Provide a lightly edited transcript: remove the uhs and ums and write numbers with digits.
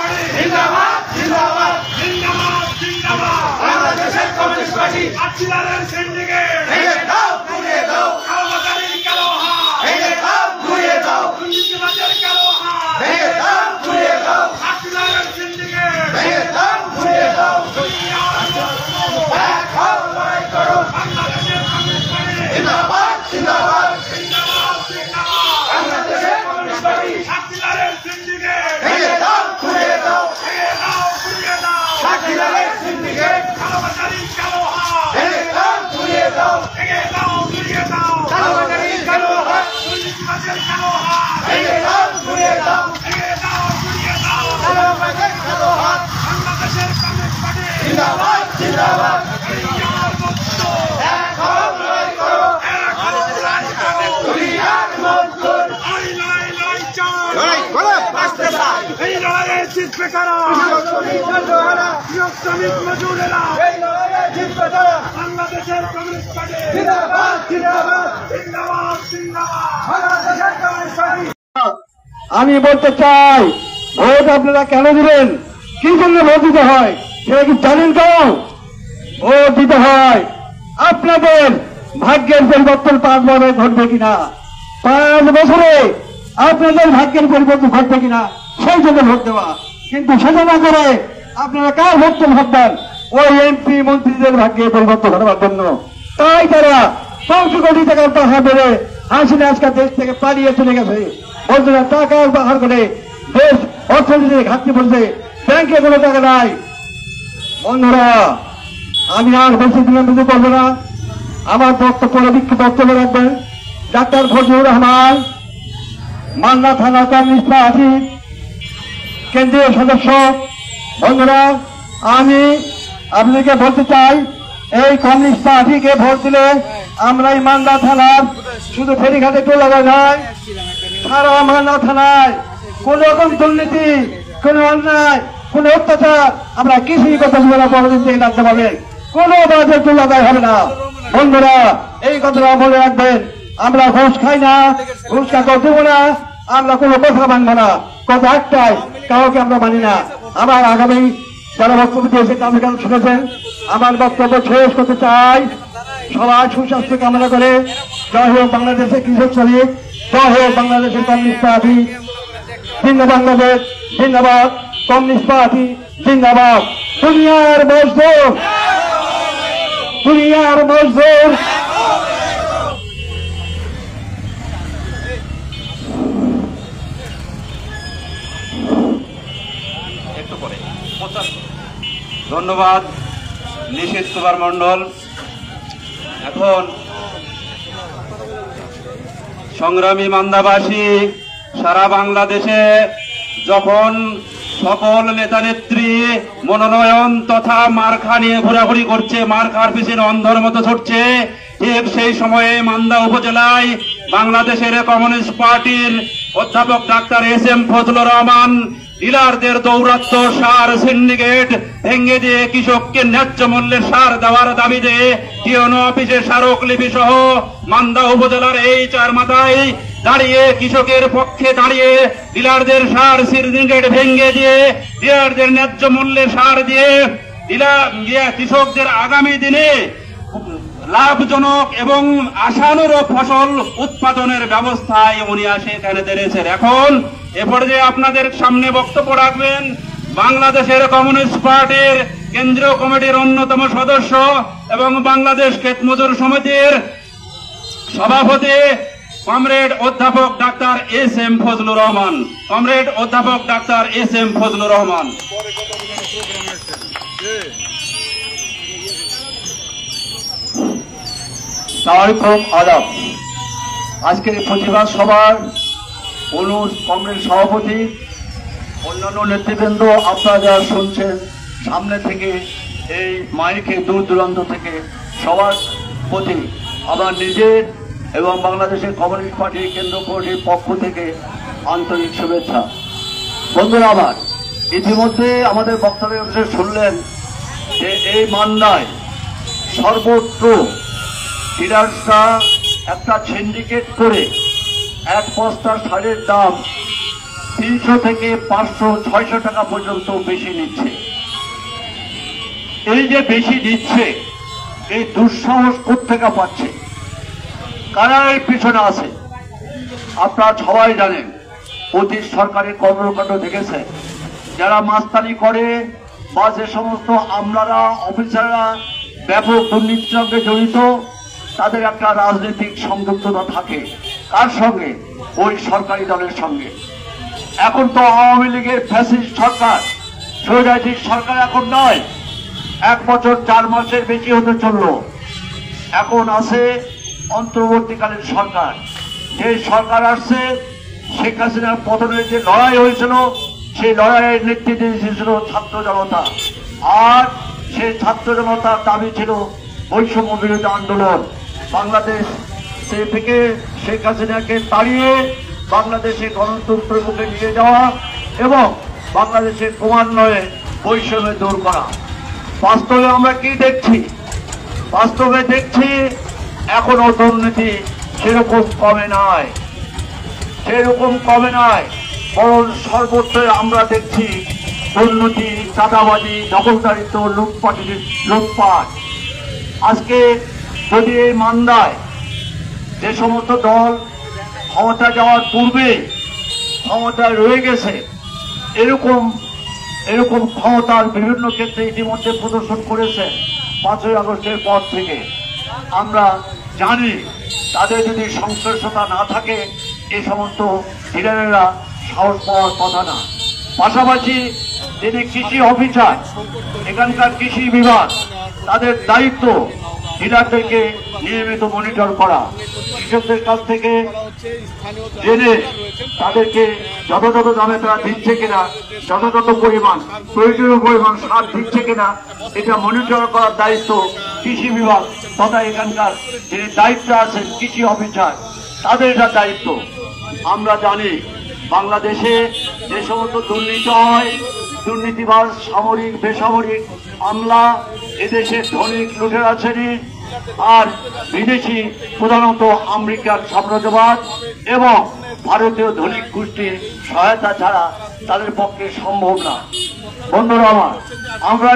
Party জিন্দাবাদ জিন্দাবাদ জিন্দাবাদ জিন্দাবাদ বাংলাদেশের কমিউনিস্ট পার্টি আচ্ছিলারের সিন্ডিকেট ভেঙে দাও গুড়িয়ে দাও কালোবাজারের কালো হাত ভেঙে দাও গুড়িয়ে দাও দুর্নীতিবাজের কালো হাত ভেঙে দাও গুড়িয়ে দাও আচ্ছিলারের সিন্ডিকেট ভেঙে দাও গুড়িয়ে দাও এক হও লড়াই করো বাংলাদেশের কমিউনিস্ট পার্টি জিন্দাবাদ জিন্দাবাদ জিন্দাবাদ জিন্দাবাদ বাংলাদেশের কমিউনিস্ট পার্টি আচ্ছিলারের সিন্ডিকেট ভেঙে দাও গুড়িয়ে দাও ভেঙে দাও গুড়িয়ে দাও আচ্ছিলারের সিন্ডিকেট কালোবাজারের কালো হাত ভেঙে দাও গুড়িয়ে দাও ভেঙে দাও গুড়িয়ে দাও কালোবাজারের কালো হাত দুর্নীতিবাজের কালো হাত ভেঙে দাও গুড়িয়ে দাও ভেঙে দাও গুড়িয়ে দাও কালোবাজারের কালো হাত বাংলাদেশের কমিউনিস্ট পার্টি জিন্দাবাদ জিন্দাবাদ এক হও লড়াই করো এক হও লড়াই করো দুনিয়ার মজদুর লড়াই চাই লড়াই করে বাঁচতে চাই এই লড়াইয়ে জিতবে কারা শ্রমিক মজুরেরা এই লড়াইয়ে জিতবে কারা বাংলাদেশের কমিউনিস্ট পার্টি জিন্দাবাদ জিন্দাবাদ জিন্দাবাদ জিন্দাবাদ বাংলাদেশের কমিউনিস্ট পার্টি। আমি বলতে চাই ভোট আপনারা কেন দিবেন, কি জন্য ভোট দিতে হয় সেটা কি জানেন? কেন ভোট দিতে হয় আপনাদের ভাগ্যের পরিবর্তন 5 বছরে ঘটবে কিনা, 5 বছরে আপনাদের ভাগ্যের পরিবর্তন ঘটবে কিনা সেই জন্য ভোট দেওয়া। কিন্তু সেটা না করে আপনারা কার ভোট ভাববেন? ওই এমপি মন্ত্রীদের ভাগ্যের পরিবর্তন ঘটাবার জন্য। তাই তারা 500 কোটি টাকার পাহাড় বেড়ে হাসিনা আজকাল দেশ থেকে পালিয়ে চলে গেছে। বন্ধুরা টাকার পাহাড় করে দেশ অর্থনীতিতে ঘাটতি পড়ছে, ব্যাংকে কোনো টাকা নাই। বন্ধুরা আমি আর বেশি দিনের মধ্যে করবো না, আমার বক্তব্য বিক্ষিপ্ত বক্তব্য রাখবেন ডাক্তার ফজলুর রহমান, মান্না থানা কমিউনিস্ট পার্টি কেন্দ্রীয় সদস্য। বন্ধুরা আমি আপনাকে বলতে চাই এই কমিউনিস্ট পার্টিকে ভোট দিলে আমরা এই মান্না থানার শুধু ফেরিঘাটে টোল লাগা নয়, সারা মান্না থানায় কোন রকম দুর্নীতি, কোন অন্যায়, কোন অত্যাচার আমরা কিছুই কথা বলে পরদিন থেকে রাখতে পারবেন, কোন বাজেট টোল লাগাই হবে না। বন্ধুরা এই কথাটা বলে রাখবেন, আমরা ঘুষ খাই না, ঘুষ কাকেও দেবো না, আমরা কোনো কথা মানবো না। কথা একটাই, কাউকে আমরা মানি না। আমার আগামী যারা বক্তব্য দিয়েছে তাদের কাছে শুনেছেন, আমার বক্তব্য শেষ করতে চাই সবার সুস্বাস্থ্য কামনা করে। জয় হোক বাংলাদেশের কৃষক শ্রমিক, জয় হোক বাংলাদেশের কমিউনিস্ট পার্টি জিন্দাবাদ, বাংলাদেশ জিন্দাবাদ, কমিউনিস্ট পার্টি জিন্দাবাদ। দুনিয়ার মজদুর, দুনিয়ার মজদুর। ধন্যবাদ নিশীথ কুমার মন্ডল। এখন সংগ্রামী মান্দাবাসী সারা বাংলাদেশে যখন সকল নেতা নেত্রী মনোনয়ন তথা মার্কা নিয়ে ঘোরাঘুরি করছে, মার্কার পিছনে অন্ধের মতো ছুটছে, ঠিক সেই সময়ে মান্দা উপজেলায় বাংলাদেশের কমিউনিস্ট পার্টির অধ্যাপক ডাক্তার এস.এম. ফজলুর রহমান ডিলারদের দৌরাত্ম সার সিন্ডিকেট ভেঙে দিয়ে কৃষককে ন্যায্য মূল্যের সার দেওয়ার দাবিতে টিওনো অফিসে স্মারকলিপি সহ মান্দা উপজেলার এই 4 মাথায় দাঁড়িয়ে কৃষকের পক্ষে দাঁড়িয়ে ডিলারদের সার সিন্ডিকেট ভেঙে দিয়ে ডিলারদের ন্যায্য মূল্যের সার দিয়ে কৃষকদের আগামী দিনে লাভজনক এবং আশানুরূপ ফসল উৎপাদনের ব্যবস্থায় উনি সেখানে দাঁড়িয়েছেন। এখন এ পর্যায়ে আপনাদের সামনে বক্তব্য রাখবেন বাংলাদেশের কমিউনিস্ট পার্টির কেন্দ্রীয় কমিটির অন্যতম সদস্য এবং বাংলাদেশ ক্ষেত মজুর সমিতির সভাপতি কমরেড অধ্যাপক doctor SM. Fazlur Rahman. Comrade অধ্যাপক ডাক্তার এস.এম. ফজলুর রহমান। সালামালাইকুম, আদাব। আজকের প্রতিবাদ সভার কমরেড সভাপতি, অন্যান্য নেতৃবৃন্দ, আপনারা যারা শুনছেন সামনে থেকে এই মাইকে দূর দূরান্ত থেকে, সবার প্রতি আমার নিজের এবং বাংলাদেশের কমিউনিস্ট পার্টির কেন্দ্রীয় কমিটির পক্ষ থেকে আন্তরিক শুভেচ্ছা। বন্ধুরা আমার, ইতিমধ্যে আমাদের বক্তব্যে শুনলেন যে এই মান্দায় সর্বত্র ডিলার্সরা একটা সিন্ডিকেট করে এক বস্তা সারের দাম 300 থেকে 500, 600 টাকা পর্যন্ত বেশি নিচ্ছে। এই যে বেশি দিচ্ছে, এই দুঃসাহস কোত্থেকে পাচ্ছে, কারা এর পিছনে আছে? আপনারা সবাই জানেন, অতীত সরকারের কর্মকাণ্ড দেখেছে। যারা মাস্তানি করে বা যে সমস্ত আমলারা, অফিসাররা ব্যাপক দুর্নীতির সঙ্গে জড়িত, তাদের একটা রাজনৈতিক সংযুক্ততা থাকে। কার সঙ্গে? ওই সরকারি দলের সঙ্গে। এখন তো আওয়ামী লীগের ফ্যাসিস্ট সরকার, স্বৈরাচারী সরকার এখন নয়, 1 বছর 4 মাসের বেশি হতে চলল। এখন আছে অন্তর্বর্তীকালীন সরকার। যে সরকার আসছে, শেখ হাসিনার পতনের যে লড়াই হয়েছিল, সেই লড়াইয়ের নেতৃত্বে দিয়েছিল ছাত্র জনতা। আর সেই ছাত্র জনতার দাবি ছিল বৈষম্য বিরোধী আন্দোলন। বাংলাদেশ থেকে শেখ হাসিনাকে তাড়িয়ে বাংলাদেশে গণতন্ত্রের মুখে নিয়ে যাওয়া এবং বাংলাদেশের ক্রমান্বয়ে বৈষম্য দূর করা। বাস্তবে আমরা কি দেখছি? বাস্তবে দেখছি এখনো দুর্নীতি সেরকম কমে নাই, বরং সর্বত্রই আমরা দেখছি দুর্নীতি, চাঁদাবাজি, দখলদারিত্ব, লুটপাট। আজকে যদি এই মান্দায় যে সমস্ত দল ক্ষমতা যাওয়ার পূর্বে ক্ষমতায় রয়ে গেছে, এরকম ক্ষমতার বিভিন্ন ক্ষেত্রে ইতিমধ্যে প্রদর্শন করেছে 5ই আগস্টের পর থেকে। আমরা জানি তাদের যদি সংশ্লিষ্টতা না থাকে এই সমস্ত ডিলারেরা সাহস পাওয়ার কথা না। পাশাপাশি যিনি কৃষি অফিসার, এখানকার কৃষি বিভাগ, তাদের দায়িত্ব ডিলারদেরকে নিয়মিত মনিটর করা, কৃষকদের কাছ থেকে জেনে তাদেরকে যথাযথ দামে তারা দিচ্ছে কিনা, যথাযথ পরিমাণ, প্রয়োজনীয় পরিমাণ সার দিচ্ছে কিনা, এটা মনিটর করার দায়িত্ব কৃষি বিভাগ তথা এখানকার যিনি দায়িত্বে আছেন কৃষি অফিসার, তাদের এটা দায়িত্ব। আমরা জানি বাংলাদেশে যে সমস্ত দুর্নীতি হয়, দুর্নীতিবাজ সামরিক বেসামরিক আমলা, এদেশের ধনিক লুটেরা শ্রেণী আর বিদেশি, প্রধানত আমেরিকার সাম্রাজ্যবাদ এবং ভারতীয় ধনিক গোষ্ঠীর সহায়তা ছাড়া তাদের পক্ষে সম্ভব না। বন্ধুরা আমার, আমরা